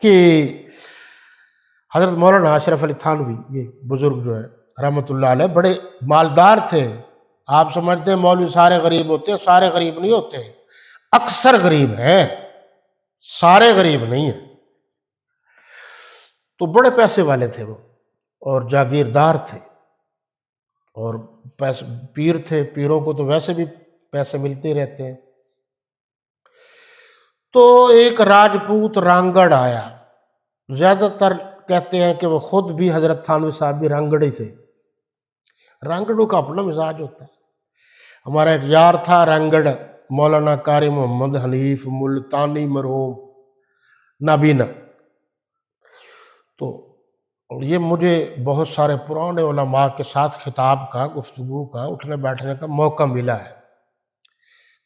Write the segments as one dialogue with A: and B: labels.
A: کہ حضرت مولانا اشرف علی تھانوی، یہ بزرگ جو ہے رحمۃ اللہ علیہ، بڑے مالدار تھے. آپ سمجھتے ہیں مولوی سارے غریب ہوتے ہیں، سارے غریب نہیں ہوتے، اکثر غریب ہیں، سارے غریب نہیں ہیں. تو بڑے پیسے والے تھے وہ، اور جاگیردار تھے، اور پیر تھے. پیروں کو تو ویسے بھی پیسے ملتے رہتے ہیں. تو ایک راجپوت رانگڑ آیا. زیادہ تر کہتے ہیں کہ وہ خود بھی حضرت تھانوی صاحب بھی رانگڑ ہی تھے. رانگڑوں کا اپنا مزاج ہوتا ہے. ہمارا ایک یار تھا رانگڑ، مولانا قاری محمد حنیف ملتانی مرحوم نابینا. تو یہ مجھے بہت سارے پرانے علماء کے ساتھ خطاب کا، گفتگو کا، اٹھنے بیٹھنے کا موقع ملا ہے.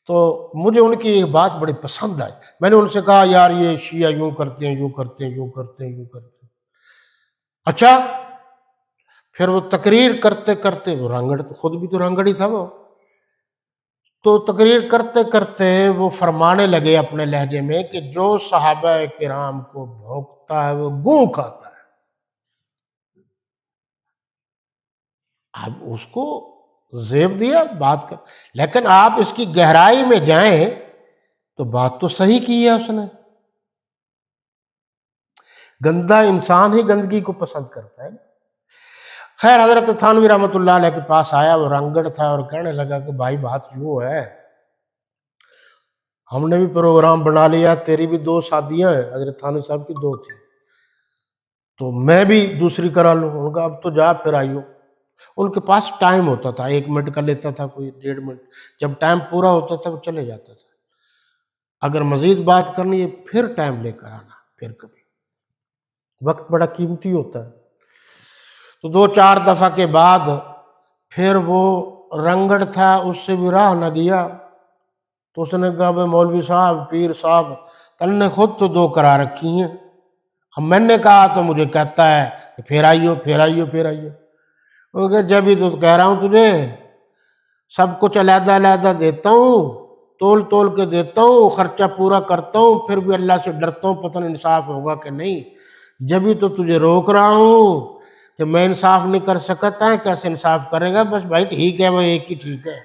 A: تو مجھے ان کی ایک بات بڑی پسند آئی. میں نے ان سے کہا یار یہ شیعہ یوں کرتے ہیں، یوں کرتے ہیں، یوں کرتے ہیں، یوں کرتے ہیں. اچھا. پھر وہ تقریر کرتے کرتے، وہ رانگڑ خود بھی تو رانگڑ ہی تھا وہ، تو تقریر کرتے کرتے وہ فرمانے لگے اپنے لہجے میں کہ جو صحابہ کرام کو بھونکتا ہے وہ گوں کھاتا ہے. اب اس کو زیب دیا بات کر، لیکن آپ اس کی گہرائی میں جائیں تو بات تو صحیح کی ہے اس نے. گندا انسان ہی گندگی کو پسند کرتا ہے. خیر حضرت تھانوی رحمۃ اللہ علیہ کے پاس آیا، وہ رانگڑ تھا، اور کہنے لگا کہ بھائی بات یوں ہے، ہم نے بھی پروگرام بنا لیا، تیری بھی 2 شادیاں ہیں، حضرت تھانوی صاحب کی 2 تھی، تو میں بھی دوسری کرا لوں. ان کا اب تو جا پھر آئیو. ان کے پاس ٹائم ہوتا تھا، 1 منٹ کا لیتا تھا، کوئی 1.5 منٹ. جب ٹائم پورا ہوتا تھا وہ چلے جاتا تھا. اگر مزید بات کرنی ہے پھر ٹائم لے کر آنا. پھر کبھی وقت بڑا قیمتی ہوتا ہے. تو 2-4 دفعہ کے بعد پھر وہ رنگڑ تھا، اس سے بھی راہ نہ گیا. تو اس نے کہا بھائی مولوی صاحب، پیر صاحب، تن نے خود تو 2 کرا رکھی ہیں، اب میں نے کہا تو مجھے کہتا ہے کہ پھر آئیو پھر آئیو پھر آئیو. وہ کہ جب ہی تو کہہ رہا ہوں تجھے، سب کچھ علیحدہ علیحدہ دیتا ہوں، تول تول کے دیتا ہوں، خرچہ پورا کرتا ہوں، پھر بھی اللہ سے ڈرتا ہوں پتہ نہیں انصاف ہوگا کہ نہیں. جب ہی تو تجھے روک رہا ہوں کہ میں انصاف نہیں کر سکتا ہے، کیسے انصاف کرے گا؟ بس بھائی ٹھیک ہے، وہ ایک ہی ٹھیک ہے.